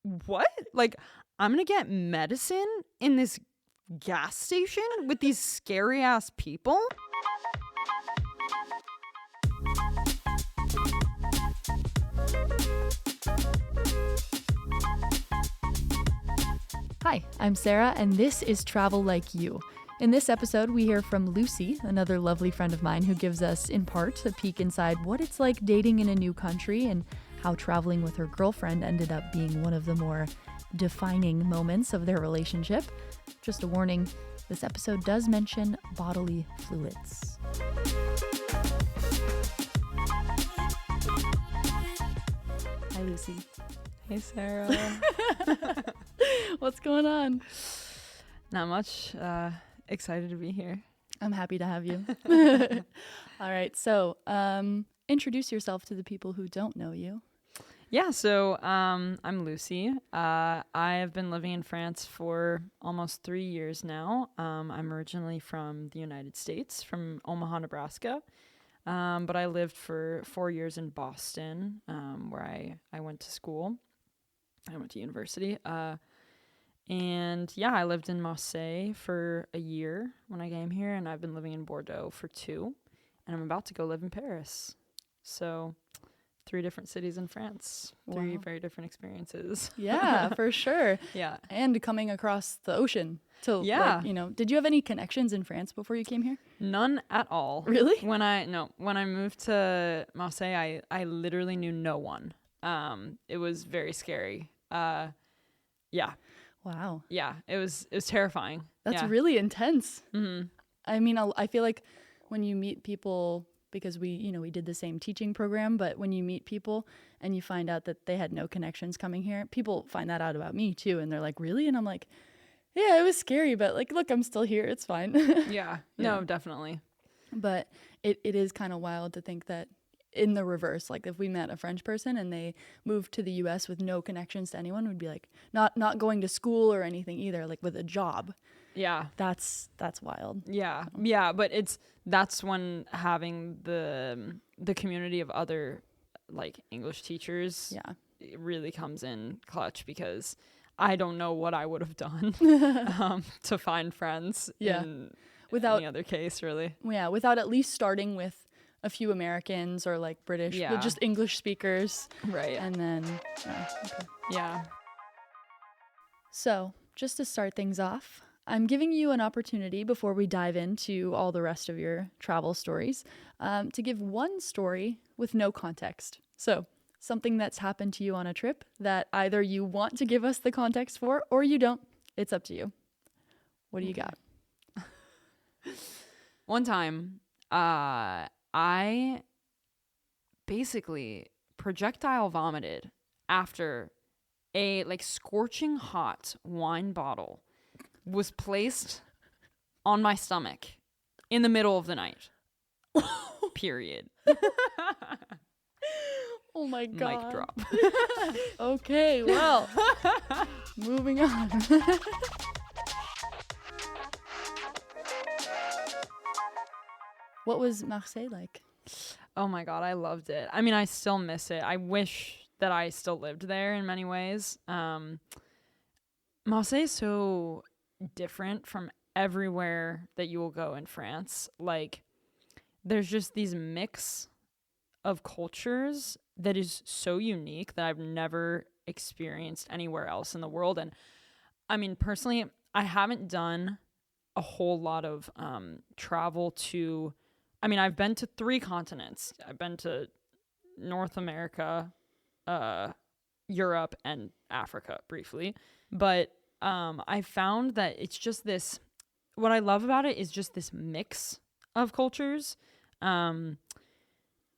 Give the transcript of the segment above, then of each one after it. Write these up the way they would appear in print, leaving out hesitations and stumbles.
what? Like, I'm gonna get medicine in this gas station with these scary ass people? Hi, I'm Sarah, and this is Travel Like You. In this episode, we hear from Lucy, another lovely friend of mine who gives us, in part, a peek inside what it's like dating in a new country and how traveling with her girlfriend ended up being one of the more defining moments of their relationship. Just a warning, this episode does mention bodily fluids. Hi, Lucy. Hey, Sarah. What's going on? Not much. Excited to be here. I'm happy to have you. All right, so introduce yourself to the people who don't know you. Yeah, so I'm Lucy. I have been living in France for almost 3 years now. I'm originally from the United States, from Omaha, Nebraska. But I lived for 4 years in Boston, where I went to school. I went to university. And yeah, I lived in Marseille for a year when I came here, and I've been living in Bordeaux for 2, and I'm about to go live in Paris. So 3 different cities in France, 3 very different experiences. Yeah, for sure. Yeah. And coming across the ocean to, Yeah. like, you know, did you have any connections in France before you came here? None at all. Really? When I moved to Marseille, I literally knew no one. It was very scary. Yeah. Wow. Yeah, it was terrifying. That's really intense. Mm-hmm. I mean, I feel like when you meet people, because we did the same teaching program, but when you meet people and you find out that they had no connections coming here, people find that out about me too. And they're like, really? And I'm like, yeah, it was scary, but like, look, I'm still here. It's fine. Yeah. No, definitely. But it is kind of wild to think that in the reverse, like if we met a French person and they moved to the US with no connections to anyone, would be like not going to school or anything either, like with a job. Yeah. That's wild. Yeah. Yeah, but that's when having the community of other like English teachers it really comes in clutch, because I don't know what I would have done to find friends in any other case, really. Yeah, without at least starting with a few Americans or like British, but just English speakers. Right. And then, Yeah. So, just to start things off, I'm giving you an opportunity before we dive into all the rest of your travel stories to give one story with no context. So, something that's happened to you on a trip that either you want to give us the context for or you don't. It's up to you. What do you got? One time, I basically projectile vomited after a like scorching hot wine bottle was placed on my stomach in the middle of the night. Period. Oh my God. Mic drop. Okay, well, moving on. What was Marseille like? Oh my God, I loved it. I mean, I still miss it. I wish that I still lived there in many ways. Marseille is so different from everywhere that you will go in France. Like, there's just these mix of cultures that is so unique that I've never experienced anywhere else in the world. And I mean, personally, I haven't done a whole lot of travel to, I mean, I've been to 3 continents. I've been to North America, Europe, and Africa briefly. But I found that it's just this, what I love about it is just this mix of cultures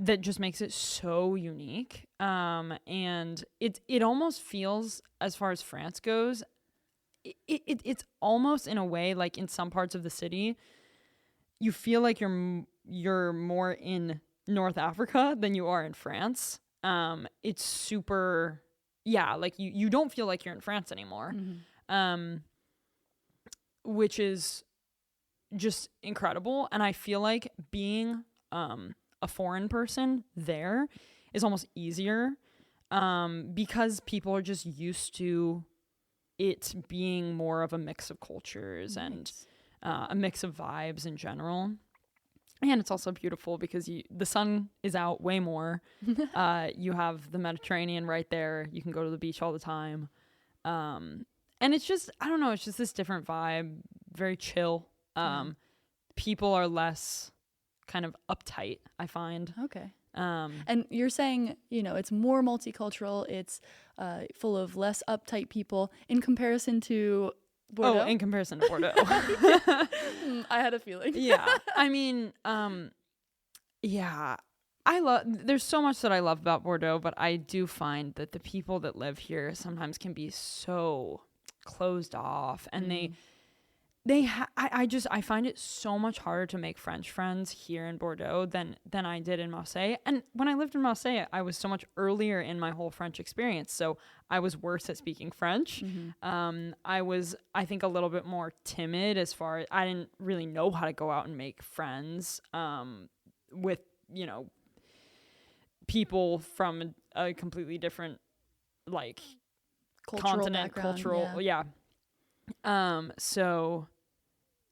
that just makes it so unique. And it almost feels, as far as France goes, it's almost in a way like in some parts of the city, you feel like you're more in North Africa than you are in France. It's super, like you don't feel like you're in France anymore. Mm-hmm. Which is just incredible. And I feel like being a foreign person there is almost easier because people are just used to it being more of a mix of cultures and a mix of vibes in general. And it's also beautiful because the sun is out way more. You have the Mediterranean right there. You can go to the beach all the time. And it's just, I don't know, it's just this different vibe, very chill. People are less kind of uptight, I find. Okay. And you're saying, it's more multicultural. It's full of less uptight people in comparison to Bordeaux? Oh, in comparison to Bordeaux. I had a feeling. Yeah. I mean, yeah. There's so much that I love about Bordeaux, but I do find that the people that live here sometimes can be so closed off, and I find it so much harder to make French friends here in Bordeaux than I did in Marseille. And when I lived in Marseille, I was so much earlier in my whole French experience, so I was worse at speaking French. I was, I think, a little bit more timid as far as I didn't really know how to go out and make friends with, people from a completely different, like, continent, cultural, yeah. So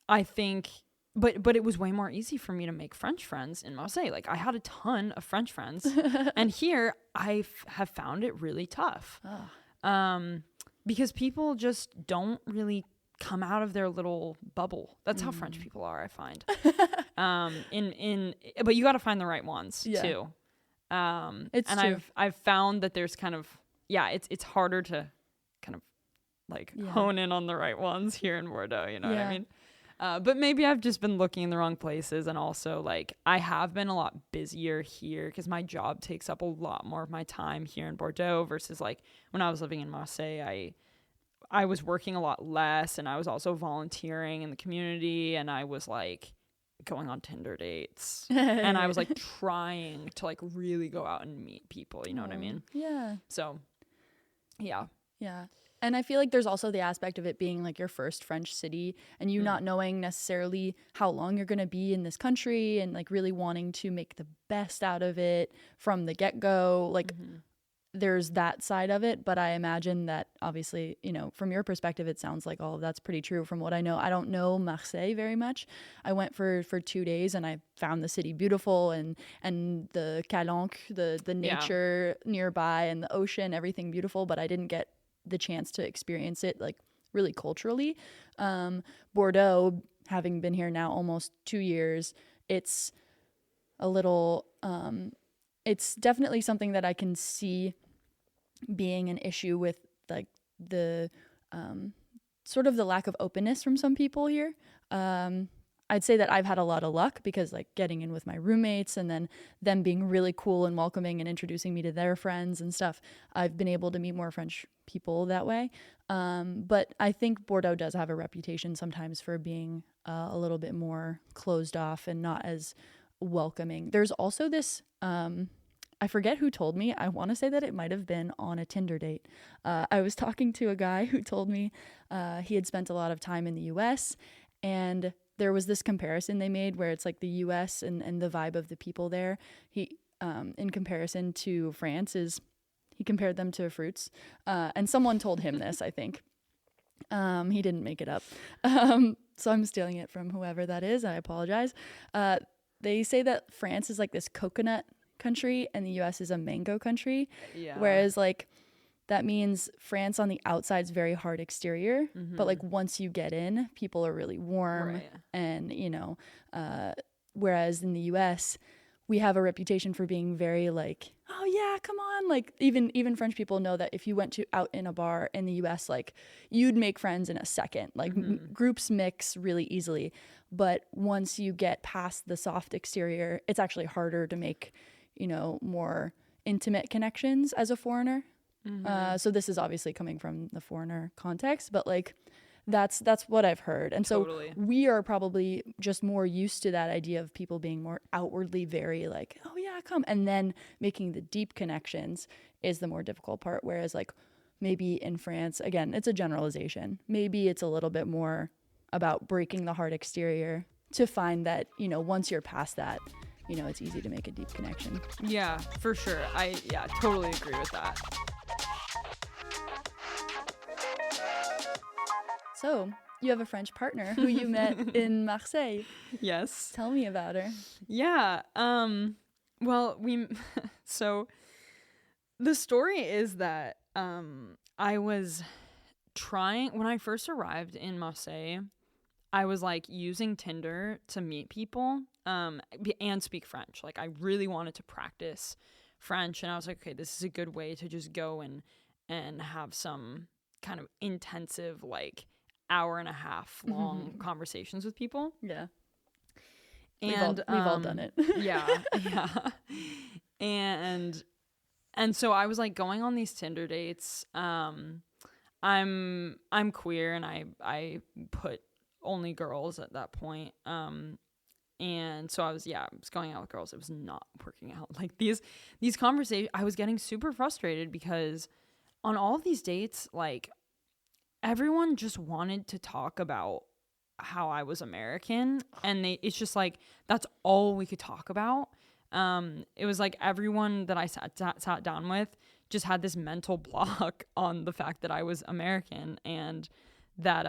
I think, but it was way more easy for me to make French friends in Marseille. Like, I had a ton of French friends, and here I have found it really tough. Because people just don't really come out of their little bubble. That's how French people are, I find. But you got to find the right ones too. It's true. I've found that there's kind of, it's harder to kind of like hone in on the right ones here in Bordeaux, you know what I mean? But maybe I've just been looking in the wrong places, and also, like, I have been a lot busier here because my job takes up a lot more of my time here in Bordeaux versus, like, when I was living in Marseille, I was working a lot less, and I was also volunteering in the community, and I was, like, going on Tinder dates, and I was, like, trying to, like, really go out and meet people, you know what I mean? Yeah. So, yeah. Yeah. And I feel like there's also the aspect of it being like your first French city, and you not knowing necessarily how long you're going to be in this country, and like really wanting to make the best out of it from the get-go. Like, there's that side of it, but I imagine that obviously, from your perspective, it sounds like all of that's pretty true from what I know. I don't know Marseille very much. I went for 2 days, and I found the city beautiful, and the Calanque, the nature nearby, and the ocean, everything beautiful, but I didn't get the chance to experience it like really culturally. Bordeaux, having been here now almost 2 years, it's a little it's definitely something that I can see being an issue with, like, the sort of the lack of openness from some people here. I'd say that I've had a lot of luck because, like, getting in with my roommates and then them being really cool and welcoming and introducing me to their friends and stuff, I've been able to meet more French people that way. But I think Bordeaux does have a reputation sometimes for being a little bit more closed off and not as welcoming. There's also this, I forget who told me, I want to say that it might have been on a Tinder date. I was talking to a guy who told me he had spent a lot of time in the US, and there was this comparison they made where it's like the US and the vibe of the people there. He, in comparison to France, he compared them to fruits. And someone told him this, I think. He didn't make it up. So I'm stealing it from whoever that is. I apologize. They say that France is like this coconut country and the US is a mango country. Yeah. Whereas, like, that means France on the outside is very hard exterior, but like once you get in, people are really warm, and whereas in the US, we have a reputation for being very like, oh yeah, come on, like even French people know that if you went out in a bar in the US, like, you'd make friends in a second, like groups mix really easily, but once you get past the soft exterior, it's actually harder to make more intimate connections as a foreigner. So this is obviously coming from the foreigner context, but like that's what I've heard. And so we are probably just more used to that idea of people being more outwardly very like, oh yeah, come. And then making the deep connections is the more difficult part. Whereas, like, maybe in France, again, it's a generalization. Maybe it's a little bit more about breaking the hard exterior to find that, once you're past that, you know, it's easy to make a deep connection. Yeah, for sure. I totally agree with that. So, you have a French partner who you met in Marseille. Yes. Tell me about her. Yeah. Well, so the story is that I was when I first arrived in Marseille, I was like using Tinder to meet people and speak French. Like I really wanted to practice French, and I was like, okay, this is a good way to just go and have some kind of intensive, like, hour and a half long conversations with people. Yeah. And we've all done it. Yeah. And so I was like going on these Tinder dates. I'm queer, and I put only girls at that point. And so I was going out with girls. It was not working out. Like these conversations, I was getting super frustrated because on all of these dates, like, everyone just wanted to talk about how I was American, and it's just like that's all we could talk about. It was like everyone that I sat down with just had this mental block on the fact that I was American, and that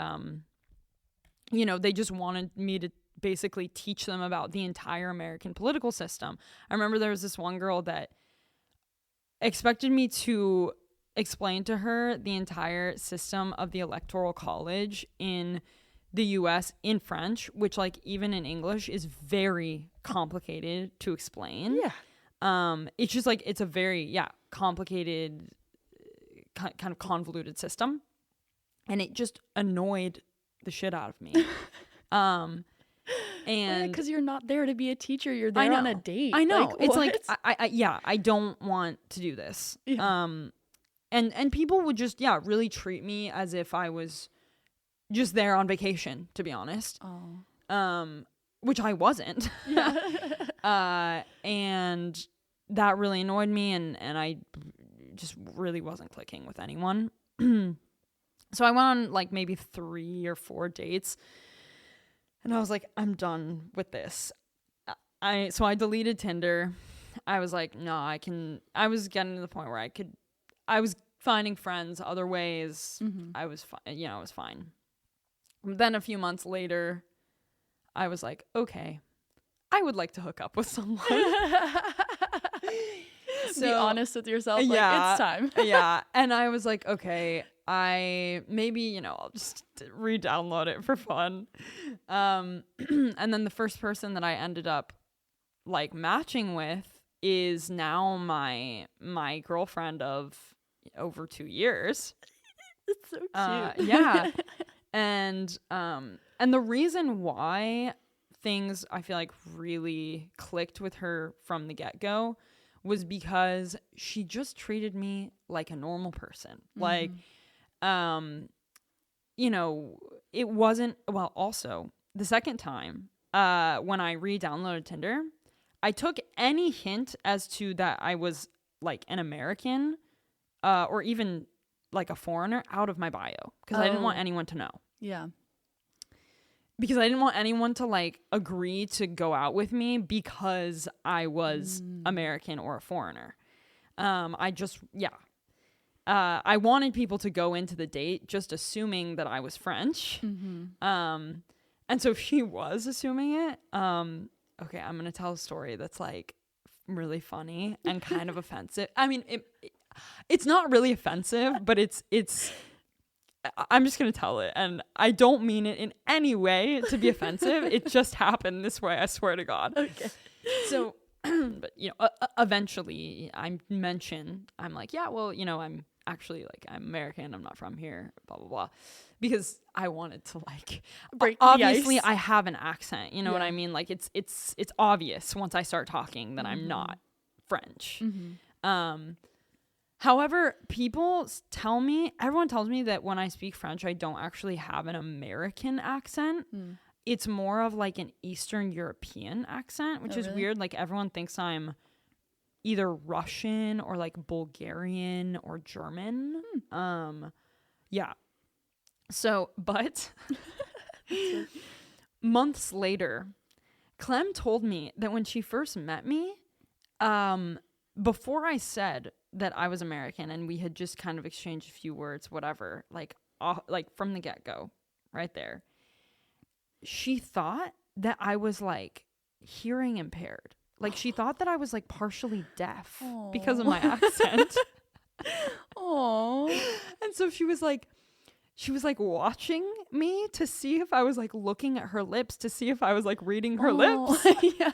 they just wanted me to basically teach them about the entire American political system. I remember there was this one girl that expected me to explain to her the entire system of the Electoral College in the US in French, which, like, even in English is very complicated to explain. Yeah. It's just like it's a very complicated kind of convoluted system, and it just annoyed the shit out of me. And because you're not there to be a teacher, you're there on a date. I know. Like, it's what? like I don't want to do this. Yeah. And people would just really treat me as if I was just there on vacation, to be honest. Oh. Which I wasn't. Yeah. And that really annoyed me, and I just really wasn't clicking with anyone. So I went on like maybe 3 or 4 dates, and I was like, I'm done with this. So I deleted Tinder. I was like, no, I was getting to the point where I was finding friends other ways. I was I was fine. Then a few months later, I was like, okay, I would like to hook up with someone. So, be honest with yourself. Like, it's time. Yeah. And I was like, okay, I'll just re-download it for fun. And then the first person that I ended up like matching with is now my girlfriend of over 2 years. It's so cute. Yeah. And the reason why things, I feel like, really clicked with her from the get-go was because she just treated me like a normal person. Like, it wasn't, well, also the second time, when I re-downloaded Tinder, I took any hint as to that I was like an American, or even like a foreigner out of my bio, because I didn't want anyone to know. Yeah. Because I didn't want anyone to like agree to go out with me because I was American or a foreigner. I wanted people to go into the date just assuming that I was French. And so she was assuming it. Okay, I'm going to tell a story that's like really funny and kind of offensive. I mean, it's not really offensive, but it's I'm just going to tell it, and I don't mean it in any way to be offensive. It just happened this way, I swear to God. Okay. So, but, eventually I'm like, yeah, well, I'm actually like, I'm American. I'm not from here, blah, blah, blah. Because I wanted to like, break obviously the ice. I have an accent, you know what I mean? Like it's obvious once I start talking that I'm not French. However, everyone tells me that when I speak French, I don't actually have an American accent. It's more of like an Eastern European accent, which is really? weird. Like everyone thinks I'm either Russian or like Bulgarian or German. Yeah. So, but months later, Clem told me that when she first met me, before I said that I was American and we had just kind of exchanged a few words, whatever, like from the get-go, right there, she thought that I was like hearing impaired. Like she thought that I was like partially deaf because of my accent. Oh. And so she was like watching me to see if I was like looking at her lips to see if I was like reading her lips. Yeah.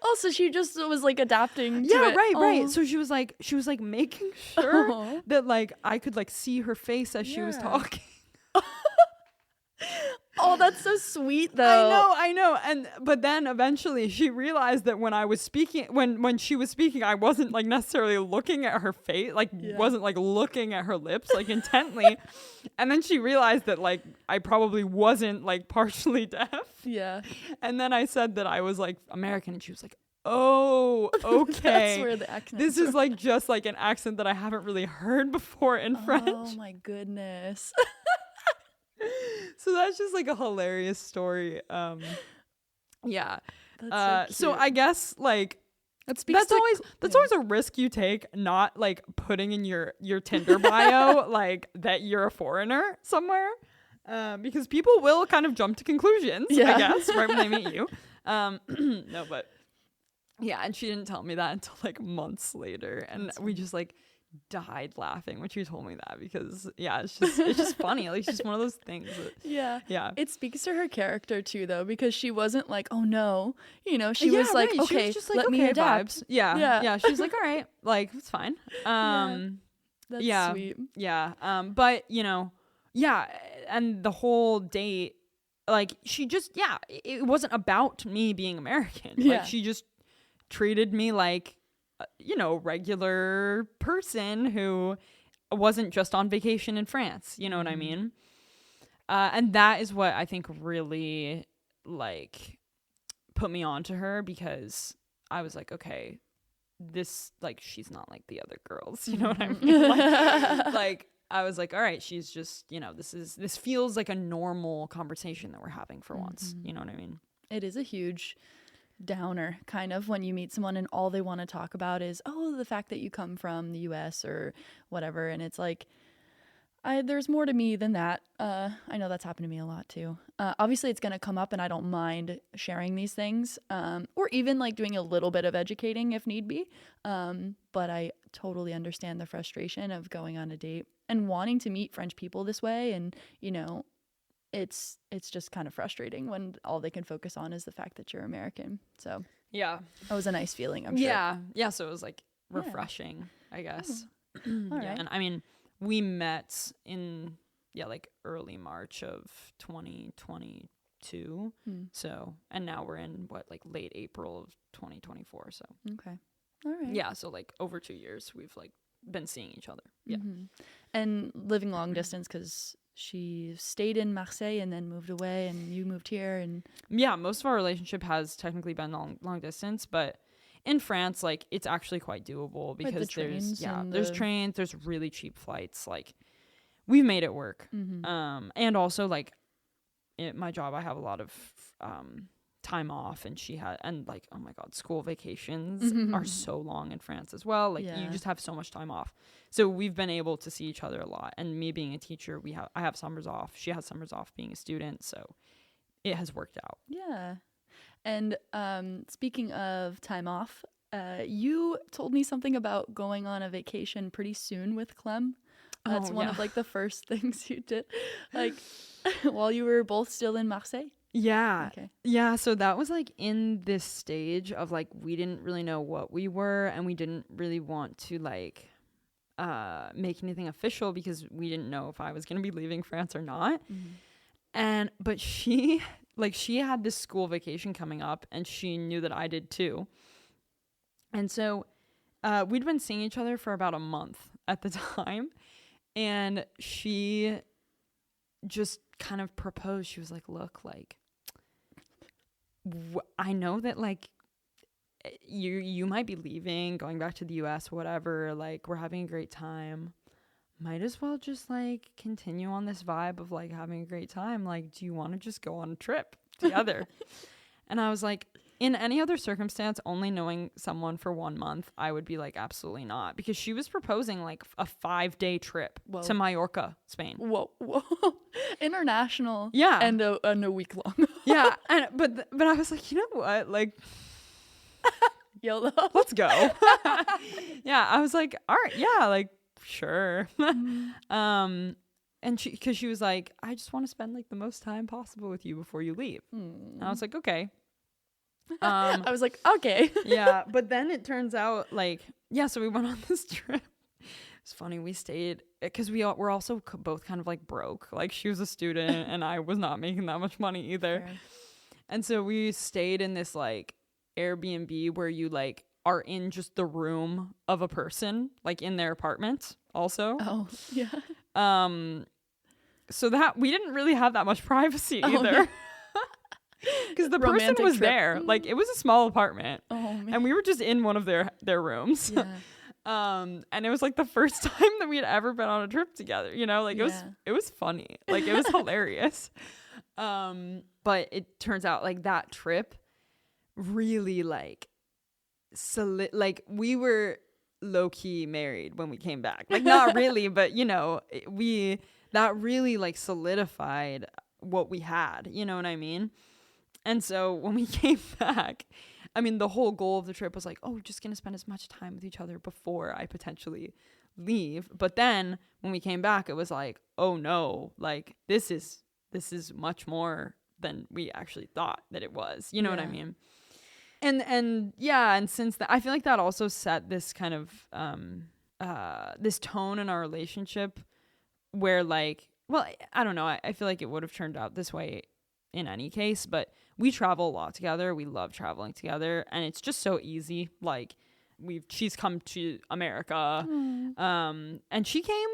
Also, she just was like adapting to yeah, it. right. So she was like making sure that like I could like see her face as she was talking. Oh, that's so sweet though. I know. But then eventually she realized that when I was speaking, when she was speaking, I wasn't like necessarily looking at her face, like wasn't like looking at her lips like intently. And then she realized that like I probably wasn't like partially deaf. Yeah. And then I said that I was like American, and she was like, oh, okay. That's where the accent this is like just like an accent that I haven't really heard before in French. Oh my goodness. So that's just like a hilarious story. Yeah. That's so I guess like that's always a risk you take, not like putting in your Tinder bio like that you're a foreigner somewhere, because people will kind of jump to conclusions, I guess, right when they meet you. No, but yeah, and she didn't tell me that until like months later, and we just like died laughing when she told me that, because it's just funny. Like, it's just one of those things that, yeah it speaks to her character too though, because she wasn't like, oh no, she was like, right. okay, she was just like, let me adapt. Vibes. Yeah she's like, all right, like it's fine. That's sweet. But and the whole date, like she just it wasn't about me being American. Like she just treated me like regular person who wasn't just on vacation in France. You know what I mean? And that is what I think really like put me on to her, because I was like, okay, this, like, she's not like the other girls. You know what I mean? Like I was like, all right, she's just, this feels like a normal conversation that we're having for once. You know what I mean? It is a huge downer kind of when you meet someone and all they want to talk about is the fact that you come from the US or whatever, and it's like there's more to me than that. I know that's happened to me a lot too. Obviously it's going to come up, and I don't mind sharing these things, or even like doing a little bit of educating if need be, but I totally understand the frustration of going on a date and wanting to meet French people this way, and it's just kind of frustrating when all they can focus on is the fact that you're American. So that was a nice feeling, I'm sure. So it was like refreshing, I guess. All right. And I mean, we met in like early March of 2022. So, and now we're in like late April of 2024. So okay, all right. So like over 2 years we've like been seeing each other. And living long distance, because she stayed in Marseille and then moved away, and you moved here. And most of our relationship has technically been long distance, but in France, like, it's actually quite doable, because there's trains, there's really cheap flights. Like, we've made it work. And also, like, my job, I have a lot of time off, and like, oh my god, school vacations are so long in France as well. Like, you just have so much time off. So we've been able to see each other a lot. And me being a teacher, I have summers off. She has summers off being a student. So it has worked out. Yeah. And speaking of time off, you told me something about going on a vacation pretty soon with Clem. That's one of like the first things you did, like while you were both still in Marseille. Yeah. Okay. Yeah. So that was like in this stage of like, we didn't really know what we were, and we didn't really want to like make anything official, because we didn't know if I was going to be leaving France or not. But she had this school vacation coming up, and she knew that I did too. And so we'd been seeing each other for about a month at the time, and she just kind of proposed. She was like, look, like, I know that like you might be leaving, going back to the US, whatever, like, we're having a great time, might as well just like continue on this vibe of like having a great time. Like, do you want to just go on a trip together? And I was like, in any other circumstance, only knowing someone for 1 month, I would be like, absolutely not. Because she was proposing like a 5-day trip to Mallorca, Spain. Whoa. International. Yeah. And a week long. Yeah. But I was like, you know what? Like, YOLO. let's go. Yeah. I was like, all right. Yeah. Like, sure. And because she was like, I just want to spend like the most time possible with you before you leave. And I was like, okay. I was like, okay. Yeah, but then it turns out like, yeah, so we went on this trip. It's funny, we stayed because we're also both kind of like broke. Like she was a student and I was not making that much money either. Fair. And so we stayed in this like Airbnb where you like are in just the room of a person, like in their apartment also. Oh, yeah. So that we didn't really have that much privacy either. No. Because the Romantic person was trip. there. Like it was a small apartment. Oh, man. And we were just in one of their rooms. Yeah. And it was like the first time that we had ever been on a trip together, you know, like it was funny. Like it was hilarious. But it turns out like that trip really like like we were low key married when we came back. Like not really, but you know, that really like solidified what we had, you know what I mean? And so when we came back, I mean, the whole goal of the trip was like, oh, we're just going to spend as much time with each other before I potentially leave. But then when we came back, it was like, oh no, like this is much more than we actually thought that it was. You know what I mean? And yeah, and since that, I feel like that also set this kind of this tone in our relationship where like, well, I don't know. I feel like it would have turned out this way in any case, but we travel a lot together. We love traveling together, and it's just so easy. Like she's come to America, and she came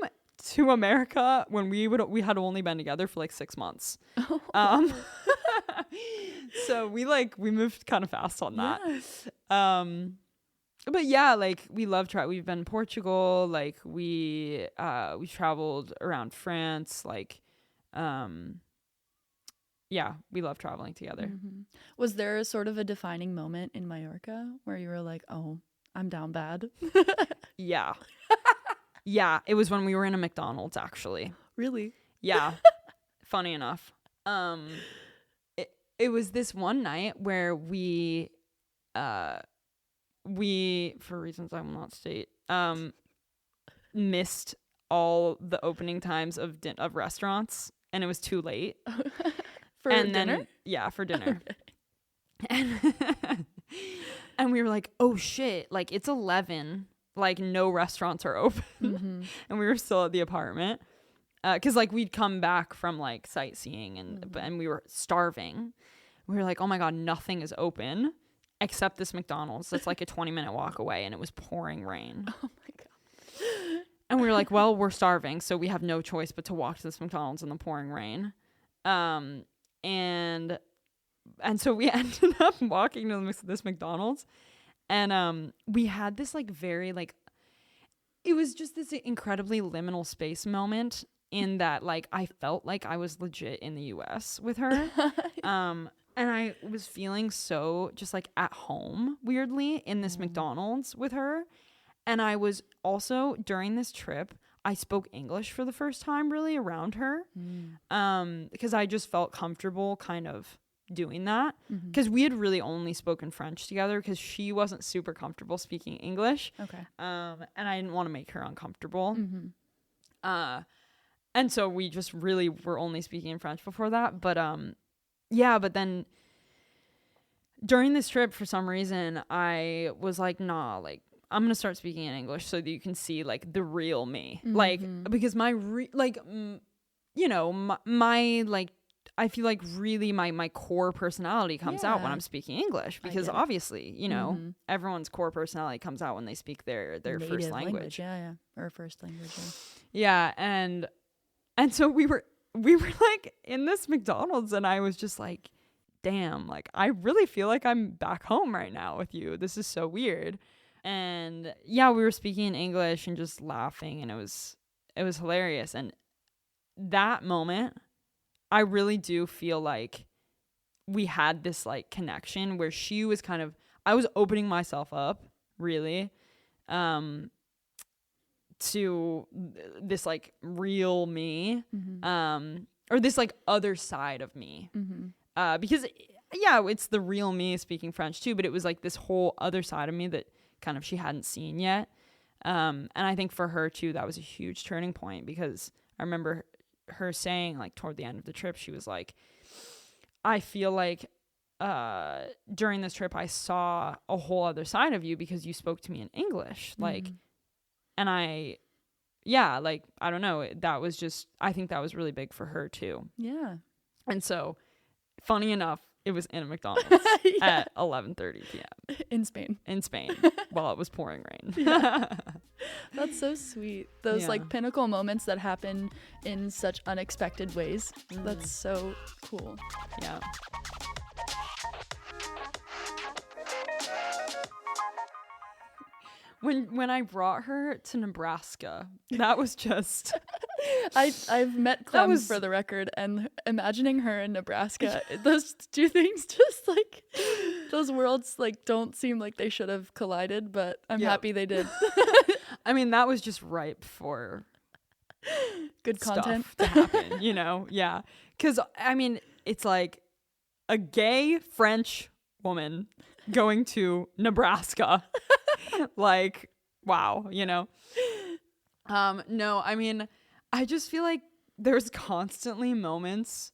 to America when we had only been together for like 6 months. So we moved kind of fast on that. Yeah. But yeah, like we love we've been in Portugal, like we traveled around France, like yeah, we love traveling together. Mm-hmm. Was there a sort of a defining moment in Mallorca where you were like, oh, I'm down bad? Yeah. Yeah, it was when we were in a McDonald's actually. Really? Yeah. Funny enough. It was this one night where we for reasons I will not state, missed all the opening times of restaurants, and it was too late. For dinner? Yeah, for dinner. Okay. And we were like, oh shit, like it's 11, like no restaurants are open. Mm-hmm. And we were still at the apartment. Cause like we'd come back from like sightseeing and we were starving. We were like, oh my God, nothing is open except this McDonald's that's like a 20-minute walk away, and it was pouring rain. Oh my God. And we were like, well, we're starving, so we have no choice but to walk to this McDonald's in the pouring rain. And so we ended up walking to this McDonald's, and we had this like very like, it was just this incredibly liminal space moment in that like I felt like I was legit in the US with her. And I was feeling so just like at home weirdly in this McDonald's with her. And I was also, during this trip, I spoke English for the first time really around her. Because I just felt comfortable kind of doing that. Because we had really only spoken French together because she wasn't super comfortable speaking English. Okay. And I didn't want to make her uncomfortable. And so we just really were only speaking in French before that. But yeah, but then during this trip, for some reason, I was like, nah, like, I'm going to start speaking in English so that you can see, like, the real me. Like, because my like, I feel like really my core personality comes out when I'm speaking English. Because obviously, you know, everyone's core personality comes out when they speak their first language. Yeah. Or first language. Yeah. And so we were like in this McDonald's, and I was just like, damn, like I really feel like I'm back home right now with you. This is so weird. And yeah, we were speaking in English and just laughing, and it was hilarious. And that moment, I really do feel like we had this like connection where she was I was opening myself up really to this like real me, or this like other side of me, because it's the real me speaking French too, but it was like this whole other side of me that kind of she hadn't seen yet. And I think for her too, that was a huge turning point, because I remember her saying like toward the end of the trip, she was like, I feel like during this trip I saw a whole other side of you because you spoke to me in English. Like, and I don't know, that was just, I think that was really big for her too. Yeah. And so funny enough, it was in a McDonald's at 11:30 p.m. in Spain while it was pouring rain. Yeah. That's so sweet. Those like pinnacle moments that happen in such unexpected ways. That's so cool. Yeah. When I brought her to Nebraska, that was just I've met Clem for the record, and imagining her in Nebraska, those two things just like, those worlds like don't seem like they should have collided, but I'm happy they did. I mean, that was just ripe for good content to happen, you know? Yeah. Because, I mean, it's like a gay French woman going to Nebraska. Like, wow, you know? No, I mean, I just feel like there's constantly moments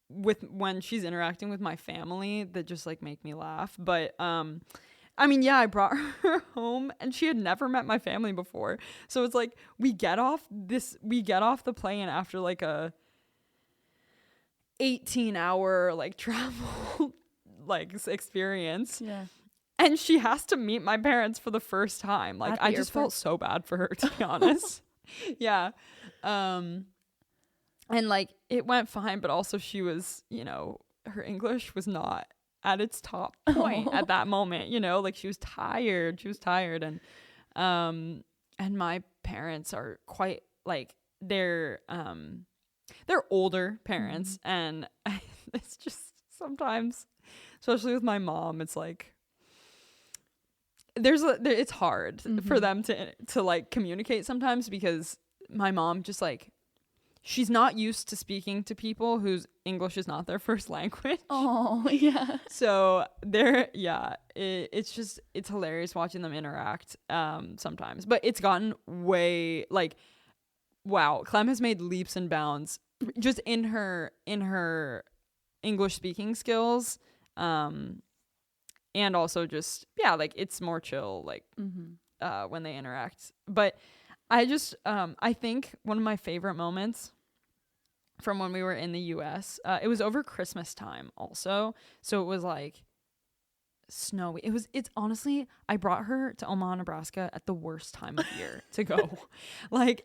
when she's interacting with my family that just like make me laugh. But I mean, I brought her home and she had never met my family before. So it's like we get off the plane after like a 18-hour like travel like experience. Yeah. And she has to meet my parents for the first time. Like, I just felt so bad for her, to be honest. Yeah. And like it went fine, but also she was, you know, her English was not at its top point at that moment, you know, like she was tired. And my parents are quite like, they're older parents, and it's just sometimes, especially with my mom, it's like it's hard for them to like communicate sometimes, because my mom just like, she's not used to speaking to people whose English is not their first language. Oh, yeah. So it's hilarious watching them interact sometimes. But it's gotten way like, wow, Clem has made leaps and bounds just in her English speaking skills. And also just, like it's more chill, like when they interact. But I just, I think one of my favorite moments from when we were in the US, it was over Christmas time also. So it was like snowy. It's honestly, I brought her to Omaha, Nebraska at the worst time of year to go. Like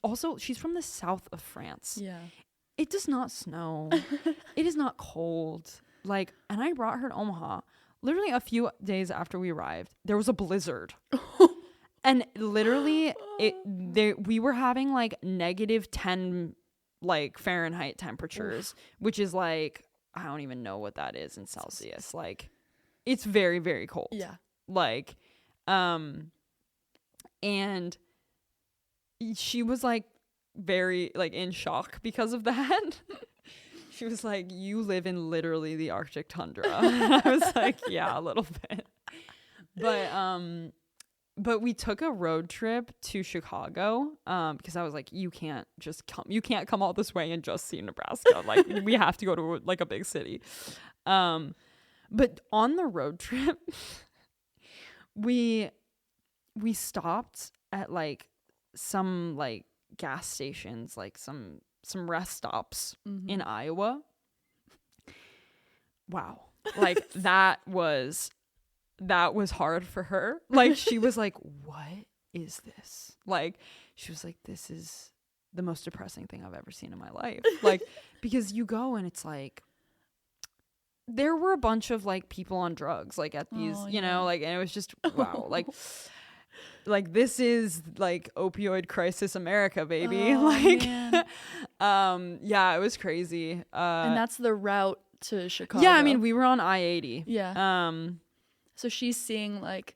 also, she's from the south of France. Yeah. It does not snow. It is not cold. Like, and I brought her to Omaha literally a few days after we arrived. There was a blizzard. And literally we were having like -10 like Fahrenheit temperatures, which is like, I don't even know what that is in Celsius. Like, it's very, very cold. Yeah. Like, and she was like very like in shock because of that. She was like, you live in literally the Arctic tundra. And I was like, yeah, a little bit. But we took a road trip to Chicago because I was like, you can't come all this way and just see Nebraska. Like, we have to go to like a big city. But on the road trip, we stopped at like some like gas stations, like some rest stops in Iowa. Wow. Like that was hard for her. Like, she was like, what is this? Like, she was like, this is the most depressing thing I've ever seen in my life. Like, because you go and it's like, there were a bunch of like people on drugs, like at these, you know, like, and it was just, wow. Like this is like opioid crisis America, baby. It was crazy. And that's the route to Chicago. Yeah, I mean, we were on I-80. Yeah. So she's seeing like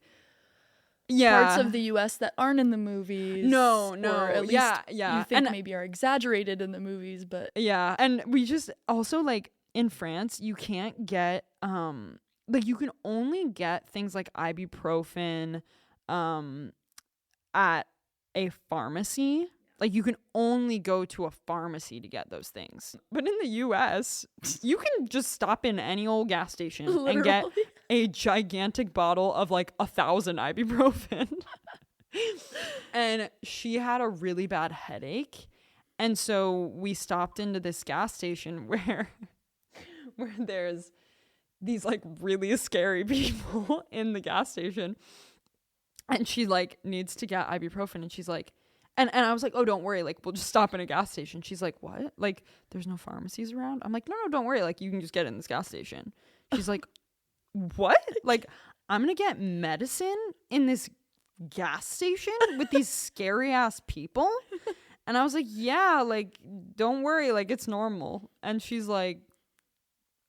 Yeah. parts of the U.S. that aren't in the movies. No. Or at least yeah. you think And maybe are exaggerated in the movies, but yeah, and we just also like in France, you can't get like you can only get things like ibuprofen at a pharmacy. Like you can only go to a pharmacy to get those things. But in the US, you can just stop in any old gas station and get a gigantic bottle of like 1,000 ibuprofen. And she had a really bad headache. And so we stopped into this gas station where there's these like really scary people in the gas station. And she like needs to get ibuprofen, and she's like, and I was like, oh, don't worry, like we'll just stop in a gas station. She's like, what? Like there's no pharmacies around? I'm like, no, don't worry, like you can just get it in this gas station. She's like, what? Like I'm gonna get medicine in this gas station with these scary ass people? And I was like, yeah, like don't worry, like it's normal. And she's like,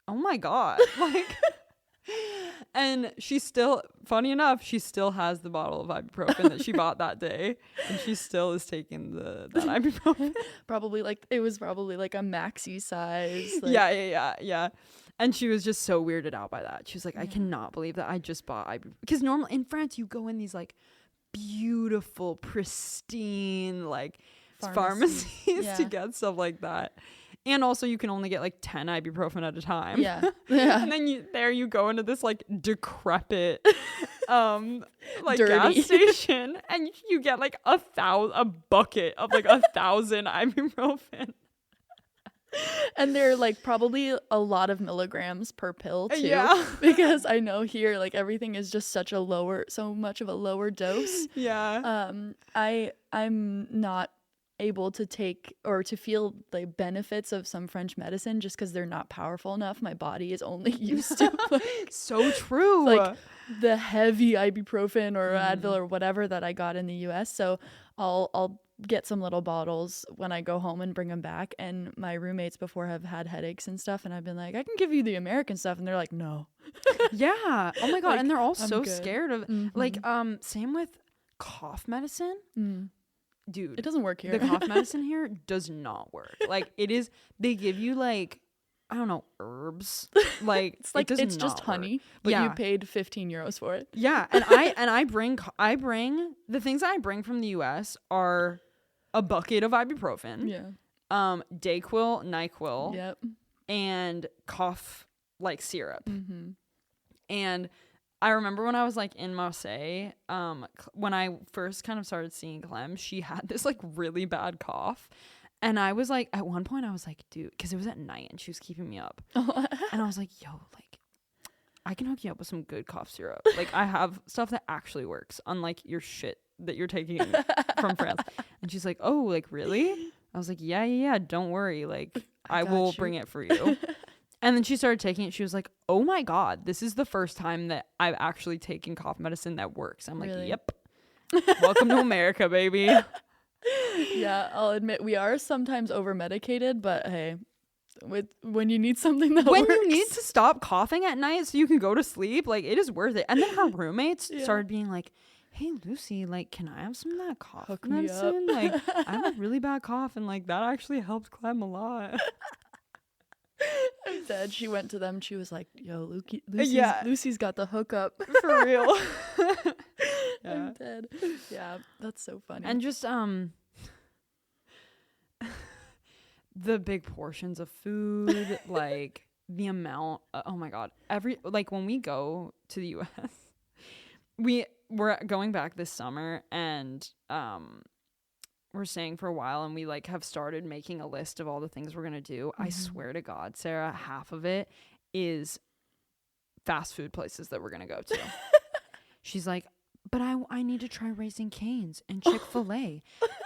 oh my God. Like and she still, funny enough, she still has the bottle of ibuprofen that she bought that day, and she still is taking that ibuprofen. it was probably like a maxi size. Like, Yeah. And she was just so weirded out by that. She was like, I cannot believe that I just bought ibuprofen. Because normally in France, you go in these like beautiful, pristine like pharmacies to get stuff like that. And also you can only get like 10 ibuprofen at a time. Yeah. And then you go into this like decrepit like dirty gas station, and you get like a bucket of like 1,000 ibuprofen. And they're like probably a lot of milligrams per pill too. Yeah. Because I know here like everything is just so much of a lower dose. Yeah. I'm not able to take or to feel the benefits of some French medicine just because they're not powerful enough. My body is only used to like, so true, like the heavy ibuprofen or Advil or whatever that I got in the US. So I'll get some little bottles when I go home and bring them back. And my roommates before have had headaches and stuff, and I've been like, I can give you the American stuff, and they're like, no. Yeah. Oh my God. Like, and they're all I'm so good. scared of like same with cough medicine. Dude, It doesn't work here. The cough medicine here does not work. Like they give you like, I don't know, herbs. Like it's just honey, but you paid 15 euros for it. Yeah. And I bring the things I bring from the US are a bucket of ibuprofen. Yeah. Dayquil, NyQuil. Yep. And cough like syrup. And I remember when I was like in Marseille, when I first kind of started seeing Clem, she had this like really bad cough. And I was like, at one point I was like, dude, because it was at night and she was keeping me up. And I was like, yo, like, I can hook you up with some good cough syrup. Like, I have stuff that actually works, unlike your shit that you're taking from France. And she's like, oh, like, really? I was like, yeah, don't worry. Like, I will bring it for you. And then she started taking it. She was like, oh my God, this is the first time that I've actually taken cough medicine that works. I'm like, yep. Welcome to America, baby. Yeah, I'll admit we are sometimes over medicated, but hey, when you need something that works. You need to stop coughing at night so you can go to sleep, like it is worth it. And then her roommates started being like, hey Lucy, like can I have some of that cough medicine? Like I have a really bad cough, and like that actually helped Clem a lot. I'm dead. She went to them. She was like, yo, Lucy's got the hookup. For real. I'm dead. Yeah, that's so funny. And just the big portions of food, like the amount, oh my God, when we go to the US, we're going back this summer, and we're staying for a while, and we like have started making a list of all the things we're gonna do. I swear to God, Sarah, half of it is fast food places that we're gonna go to. She's like, but I need to try Raising Cane's and Chick-fil-A.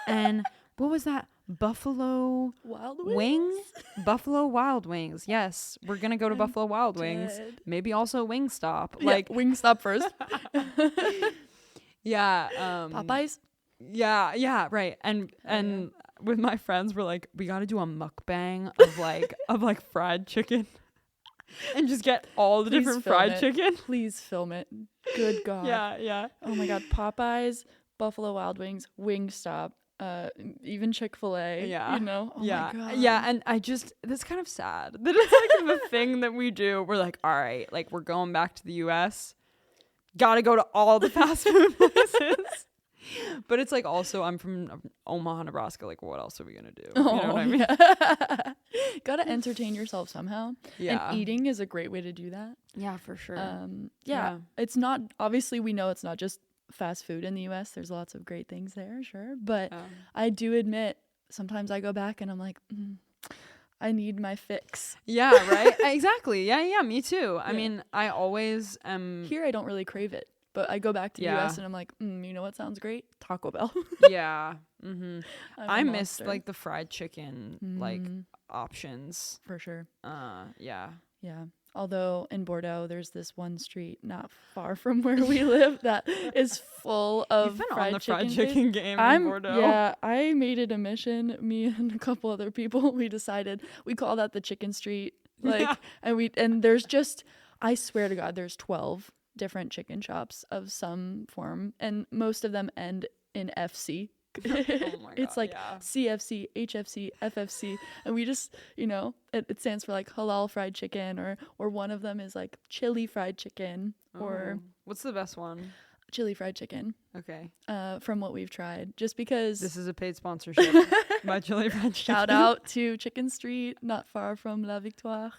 And what was that? Buffalo Wild Wings? Buffalo Wild Wings. Yes, we're gonna go to Buffalo Wild Wings. Maybe also Wingstop. Like Wingstop first. Yeah. Popeyes. Yeah, right. And with my friends, we're like, we got to do a mukbang of like fried chicken. and just get all the Please different film fried it. chicken. Please film it. Good God. Yeah. Oh my God. Popeyes, Buffalo Wild Wings, Wingstop, even Chick-fil-A. Yeah. You know? Oh yeah. my God. Yeah. And that's kind of sad that it's like the thing that we do. We're like, all right, like we're going back to the US. Gotta go to all the fast food places. But it's like also I'm from Omaha, Nebraska. Like, what else are we gonna do? You know what I mean? Yeah. Gotta entertain yourself somehow. Yeah. And eating is a great way to do that. Yeah, for sure. Yeah. It's not, obviously we know it's not just fast food in the US. There's lots of great things there, sure. But I do admit sometimes I go back and I'm like, I need my fix. Yeah, right? Exactly. Yeah, me too. I mean, I always am. Here I don't really crave it. But I go back to the Yeah. US and I'm like, you know what sounds great? Taco Bell. Yeah. Mm-hmm. I miss like the fried chicken like options. For sure. Yeah. Yeah. Although in Bordeaux, there's this one street not far from where we live that is full of You've been fried on the chicken fried chicken game in Bordeaux. Yeah, I made it a mission. Me and a couple other people, we decided we call that the chicken street. Like, and there's just, I swear to God, there's 12 different chicken shops of some form, and most of them end in FC. Oh my God, it's like CFC, HFC, FFC, and we just, you know, it stands for like halal fried chicken, or one of them is like chili fried chicken, or what's the best one? Chili fried chicken. Okay. From what we've tried, just because this is a paid sponsorship by Chili Fried Chicken. Shout out to Chicken Street, not far from La Victoire.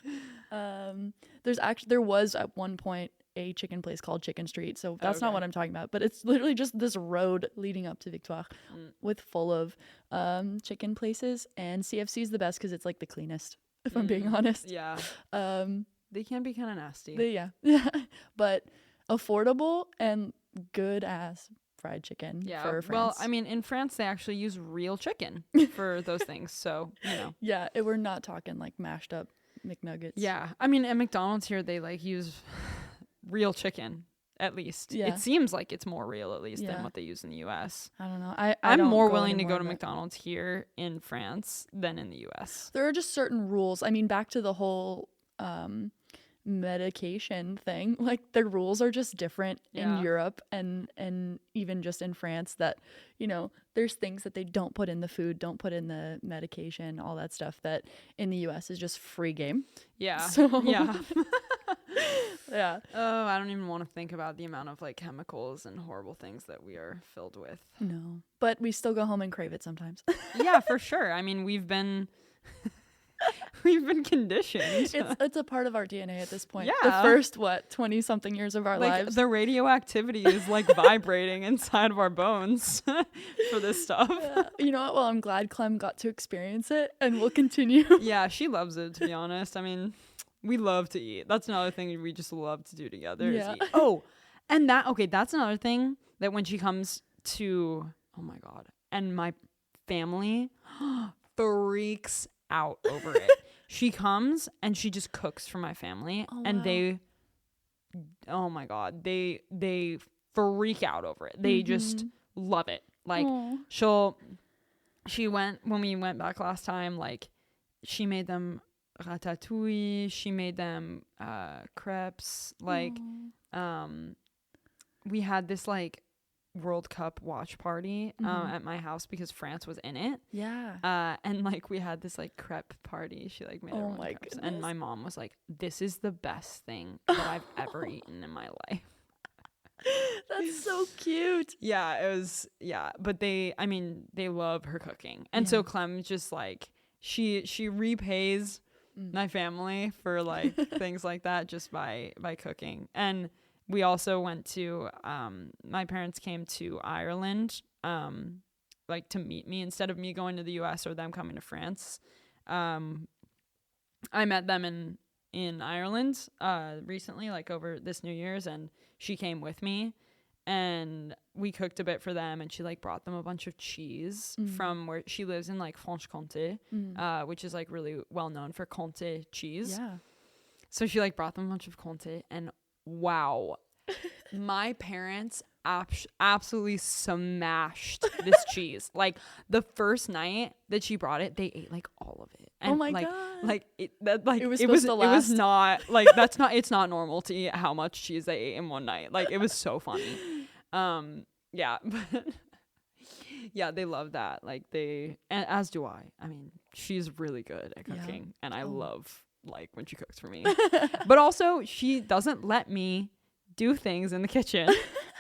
There was at one point a chicken place called Chicken Street, so that's not what I'm talking about, but it's literally just this road leading up to Victoire with full of chicken places, and CFC is the best because it's like the cleanest, if I'm being honest. Yeah. They can be kind of nasty. Yeah. But affordable and good ass fried chicken for France. Well, I mean, in France they actually use real chicken for those things, so you know. Yeah, we're not talking like mashed up McNuggets. Yeah, I mean, at McDonald's here they like use real chicken, at least. Yeah. It seems like it's more real, at least, than what they use in the US. I don't know. I'm more willing to go to McDonald's here in France than in the US. There are just certain rules. I mean, back to the whole medication thing. Like, the rules are just different in Europe and even just in France, that, you know, there's things that they don't put in the food, don't put in the medication, all that stuff that in the US is just free game. Yeah. So, yeah. Yeah. Oh, I don't even want to think about the amount of like chemicals and horrible things that we are filled with. No. But we still go home and crave it sometimes. Yeah, for sure. I mean, we've been conditioned. It's a part of our DNA at this point. Yeah. The first 20 something years of our lives. The radioactivity is like vibrating inside of our bones for this stuff. Yeah. You know what? Well, I'm glad Clem got to experience it, and we'll continue. Yeah, she loves it, to be honest. I mean, we love to eat. That's another thing we just love to do together is eat. Oh, and that's another thing that when she comes to, oh my God, and my family freaks out over it. She comes and she just cooks for my family, and they, oh my God, they freak out over it. They just love it. Like, when we went back last time, like, she made them ratatouille, she made them crepes, like we had this like World Cup watch party at my house because France was in it. Yeah. And like we had this like crepe party. She like made everyone crepes. Goodness. And my mom was like, "This is the best thing that I've ever eaten in my life." That's so cute. Yeah, it was. Yeah, but they love her cooking, and so Clem just like she repays my family for like things like that just by cooking. And we also went to my parents came to Ireland like to meet me instead of me going to the US or them coming to France. I met them in Ireland recently, like over this New Year's, and she came with me and we cooked a bit for them, and she like brought them a bunch of cheese from where she lives in, like Franche-Comté, which is like really well known for Comté cheese. Yeah. So she like brought them a bunch of Comté, and wow, My parents absolutely smashed this cheese. Like the first night that she brought it, they ate like all of it. And Oh my like, God. like It was supposed to it was last. not like it's not normal to eat how much cheese they ate in one night. Like it was so funny. Yeah. Yeah, they love that. Like and as do I. I mean, she's really good at cooking, and I love like when she cooks for me. But also, she doesn't let me do things in the kitchen.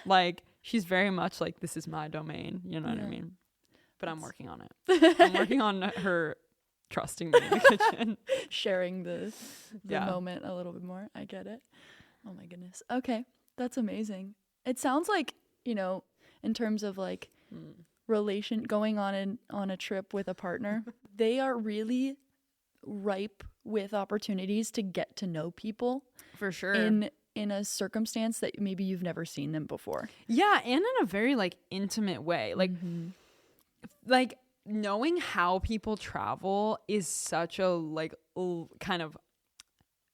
Like she's very much like, this is my domain. You know what I mean? But I'm working on it. I'm working on her trusting me in the kitchen, sharing the moment a little bit more. I get it. Oh my goodness. Okay, that's amazing. It sounds like, in terms of like going on a trip with a partner, they are really ripe with opportunities to get to know people for sure, in a circumstance that maybe you've never seen them before. Yeah, and in a very like intimate way. Like like knowing how people travel is such a like kind of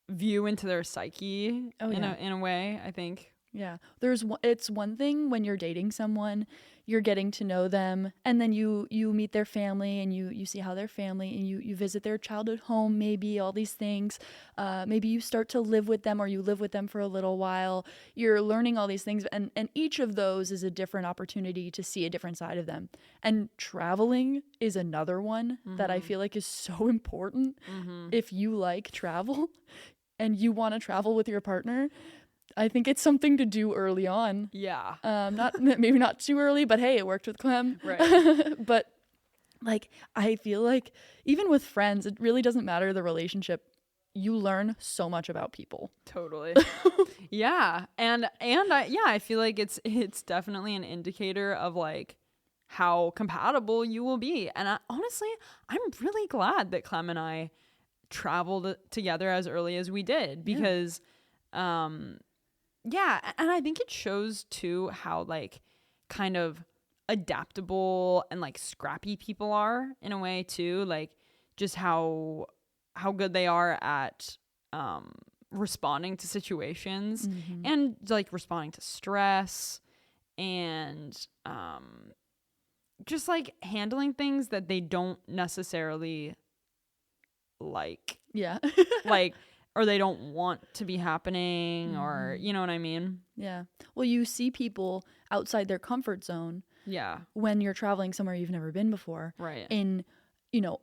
view into their psyche in a way, I think. Yeah. It's one thing when you're dating someone, you're getting to know them, and then you meet their family, and you see how their family, and you visit their childhood home, maybe all these things. Maybe you start to live with them, or you live with them for a little while. You're learning all these things, and each of those is a different opportunity to see a different side of them. And traveling is another one that I feel like is so important. If you like travel and you want to travel with your partner, I think it's something to do early on. Yeah. Maybe not too early, but hey, it worked with Clem. Right. But like, I feel like even with friends, it really doesn't matter the relationship. You learn so much about people. Totally. Yeah. And I feel like it's definitely an indicator of like how compatible you will be. And honestly, I'm really glad that Clem and I traveled together as early as we did, because yeah, and I think it shows too how like kind of adaptable and like scrappy people are in a way too, like just how good they are at responding to situations and like responding to stress and just like handling things that they don't necessarily like. Yeah. Like, or they don't want to be happening, or you know what I mean? Yeah. Well, you see people outside their comfort zone. Yeah. When you're traveling somewhere you've never been before. Right. In,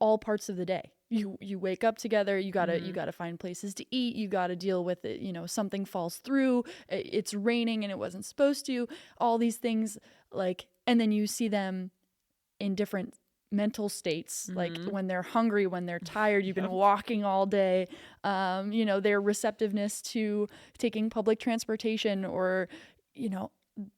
all parts of the day. You wake up together, you gotta find places to eat, you gotta deal with it, something falls through, it's raining and it wasn't supposed to, all these things, like, and then you see them in different mental states, like when they're hungry, when they're tired, you've been walking all day, their receptiveness to taking public transportation, or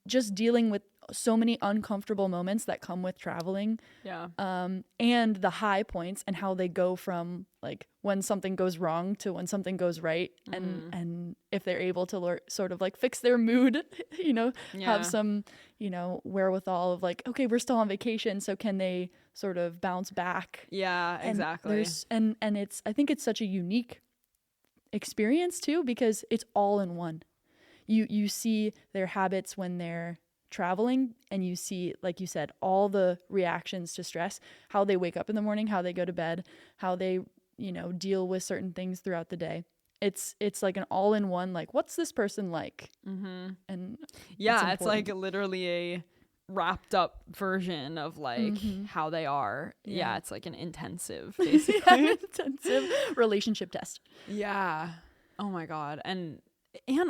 just dealing with so many uncomfortable moments that come with traveling. Yeah. And the high points, and how they go from like when something goes wrong to when something goes right, and if they're able to sort of like fix their mood, have some wherewithal of like, okay, we're still on vacation, so can they sort of bounce back? Yeah, exactly. And I think it's such a unique experience too, because it's all in one. You see their habits when they're traveling, and you see, like you said, all the reactions to stress, how they wake up in the morning, how they go to bed, how they deal with certain things throughout the day. It's like an all-in-one, like, what's this person like? And yeah, it's like literally a wrapped up version of like how they are. Yeah, it's like an intensive, basically. Intensive relationship test. Yeah. Oh my God. And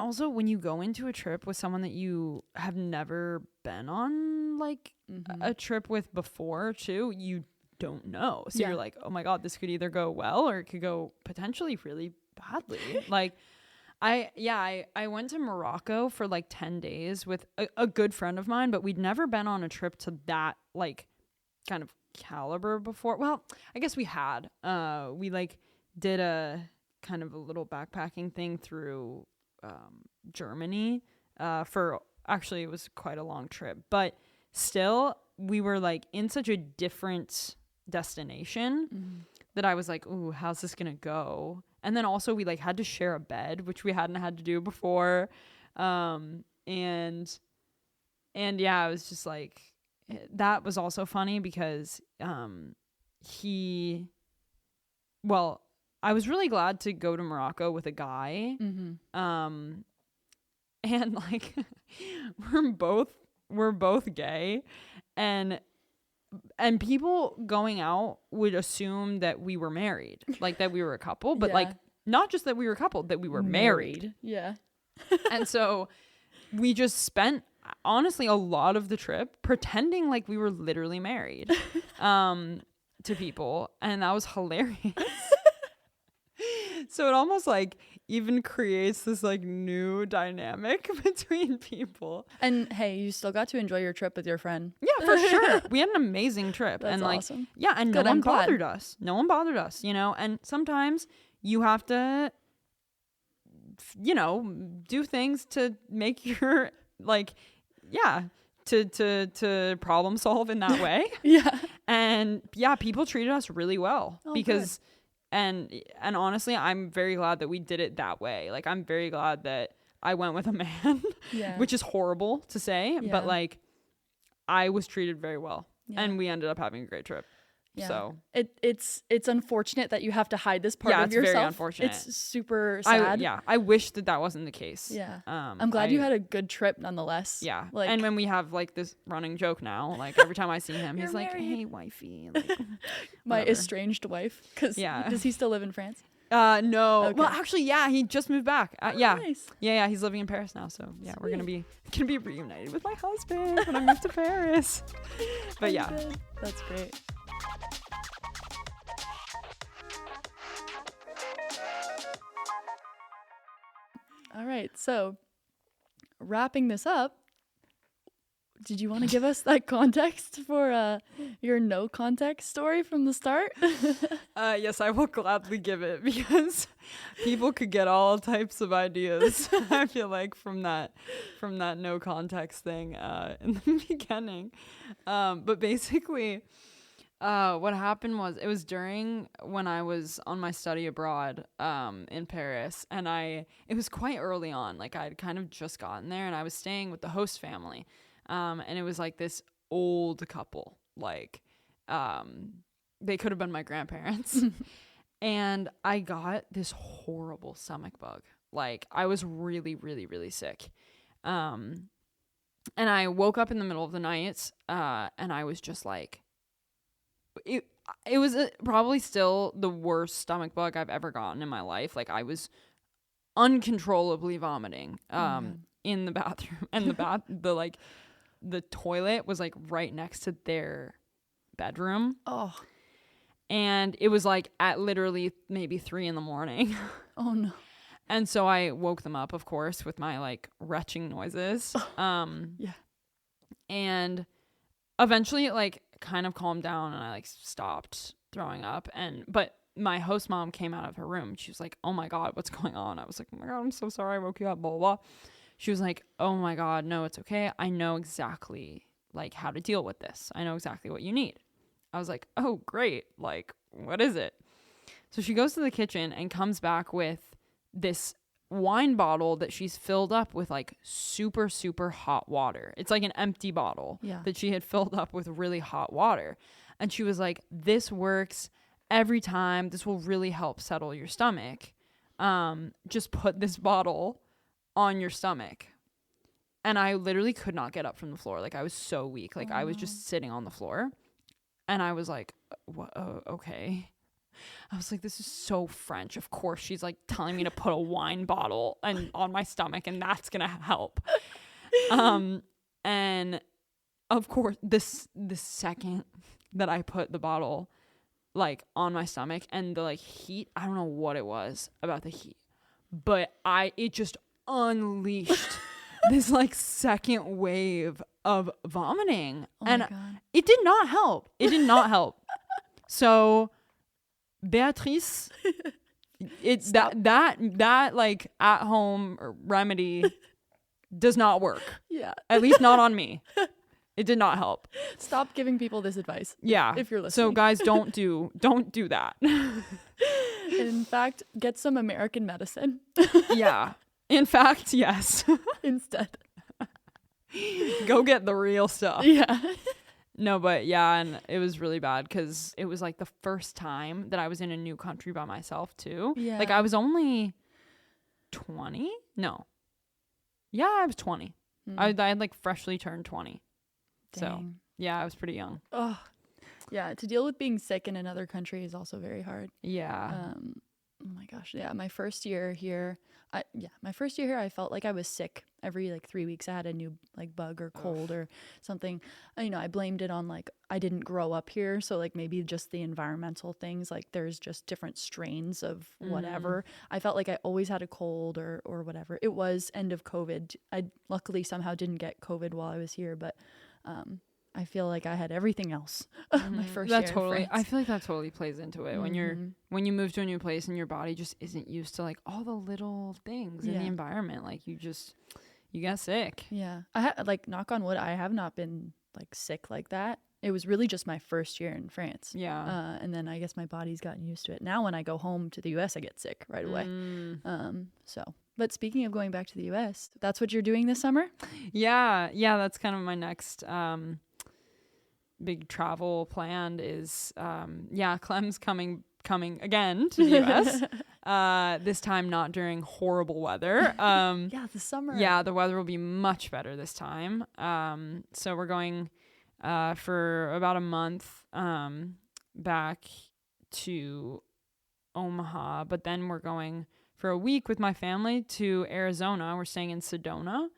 also when you go into a trip with someone that you have never been on like a trip with before too, you don't know. So you're like, oh my God, this could either go well or it could go potentially really badly. Like I went to Morocco for like 10 days with a good friend of mine, but we'd never been on a trip to that like kind of caliber before. Well, I guess we had. We like did a kind of a little backpacking thing through Germany for actually it was quite a long trip, but still we were like in such a different destination that I was like, ooh, how's this gonna go? And then also we like had to share a bed, which we hadn't had to do before. and yeah, it was just like, that was also funny because I was really glad to go to Morocco with a guy. And like we're both gay, and people going out would assume that we were married, like that we were a couple, but like not just that we were a couple, that we were married. Yeah. And so we just spent honestly a lot of the trip pretending like we were literally married to people, and that was hilarious. So it almost like even creates this like new dynamic between people. And hey, you still got to enjoy your trip with your friend. Yeah, for sure. We had an amazing trip. That's and like awesome. Yeah, and Good, no one I'm glad. bothered us. No one bothered us, you know? And sometimes you have to, you know, do things to make your like, yeah, to problem solve in that way. Yeah. And yeah, people treated us really well because good. and honestly, I'm very glad that we did it that way. Like, I'm very glad that I went with a man, which is horrible to say, but like, I was treated very well, and we ended up having a great trip. Yeah. So it's unfortunate that you have to hide this part of it's yourself. very unfortunate. It's super sad. I wish that wasn't the case. Yeah. I'm glad you had a good trip nonetheless. Yeah. Like, and when we have like this running joke now, like every time I see him, he's like, married. "Hey, wifey." Like, my whatever. Estranged wife. Cause does he still live in France? No. Okay. Well, actually, yeah, he just moved back. Yeah. Nice. Yeah, he's living in Paris now. So yeah, Sweet. we're gonna be reunited with my husband when I move to Paris. But yeah, Good. That's great. All right, so wrapping this up, did you want to give us that context for your no context story from the start? yes, I will gladly give it, because people could get all types of ideas. I feel like from that no context thing in the beginning, but basically. What happened was, it was during when I was on my study abroad in Paris, and it was quite early on, like I'd kind of just gotten there, and I was staying with the host family, and it was like this old couple, like they could have been my grandparents. And I got this horrible stomach bug. Like, I was really, really, really sick. And I woke up in the middle of the night, and I was just like, it was probably still the worst stomach bug I've ever gotten in my life. Like, I was uncontrollably vomiting in the bathroom, and the toilet was like right next to their bedroom. Oh. And it was like at literally maybe 3 a.m. Oh no. And so I woke them up, of course, with my like retching noises. Yeah. And eventually it like kind of calmed down, and I like stopped throwing up, but my host mom came out of her room. She was like, "Oh my God, what's going on?" I was like, "Oh my God, I'm so sorry I woke you up, blah, blah, blah." She was like, "Oh my God, no, it's okay. I know exactly like how to deal with this. I know exactly what you need." I was like, "Oh, great. Like, what is it?" So she goes to the kitchen and comes back with this wine bottle that she's filled up with like super, super hot water. It's like an empty bottle that she had filled up with really hot water. And she was like, "This works every time. This will really help settle your stomach. Just put this bottle on your stomach." And I literally could not get up from the floor. Like, I was so weak. Like, I was just sitting on the floor, and I was like, "What? Okay." I was like, "This is so French. Of course she's like telling me to put a wine bottle on my stomach, and that's gonna help." And of course, the second that I put the bottle like on my stomach, and the like heat, I don't know what it was about the heat, but it just unleashed this like second wave of vomiting. Oh and my God. It did not help. It did not help. So Beatrice, it's that like at home remedy does not work. Yeah. At least not on me. It did not help. Stop giving people this advice. Yeah. If you're listening. So guys, don't do that. In fact, get some American medicine. Yeah. In fact, yes. Instead. Go get the real stuff. Yeah. No, but yeah, and it was really bad because it was like the first time that I was in a new country by myself too. Yeah. Like I was only 20. No. Yeah, I was 20. I had like freshly turned 20. So Dang. yeah, I was pretty young. Oh, yeah. To deal with being sick in another country is also very hard. Yeah. Oh my gosh. Yeah. My first year here, I felt like I was sick every like 3 weeks. I had a new like bug or cold or something. I blamed it on like I didn't grow up here, so like maybe just the environmental things. Like there's just different strains of whatever. I felt like I always had a cold or whatever. It was end of COVID. I luckily somehow didn't get COVID while I was here, but I feel like I had everything else my first year in France. I feel like that totally plays into it when you move to a new place and your body just isn't used to like all the little things in the environment. Like you get sick. Yeah. I had like knock on wood, I have not been like sick like that. It was really just my first year in France. Yeah. And then I guess my body's gotten used to it. Now when I go home to the US, I get sick right away. But speaking of going back to the US, that's what you're doing this summer? Yeah, that's kind of my next big travel planned is Clem's coming coming again to the US. This time not during horrible weather. Yeah, the summer. Yeah, the weather will be much better this time. So we're going for about a month back to Omaha, but then we're going for a week with my family to Arizona. We're staying in Sedona.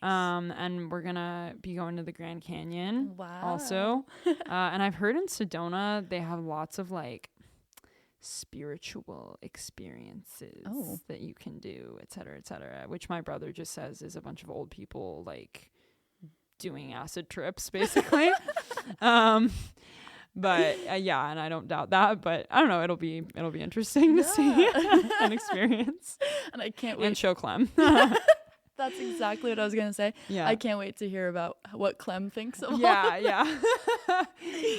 And we're gonna be going to the Grand Canyon also. And I've heard in Sedona they have lots of like spiritual experiences that you can do, et cetera, which my brother just says is a bunch of old people like doing acid trips basically. But yeah, and I don't doubt that, but I don't know, it'll be interesting to see and experience. And I can't wait. And show Clem. That's exactly what I was going to say. Yeah. I can't wait to hear about what Clem thinks of all. Yeah.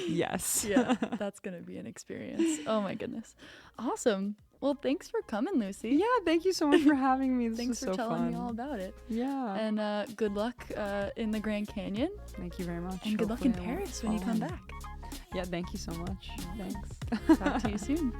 Yes. Yeah, that's going to be an experience. Oh my goodness. Awesome. Well, thanks for coming, Lucy. Yeah, thank you so much for having me. This Thanks was for so telling fun. me all about it. Yeah. And good luck in the Grand Canyon. Thank you very much. And good luck in Paris when you come back. Yeah, thank you so much. Thanks. Talk to you soon.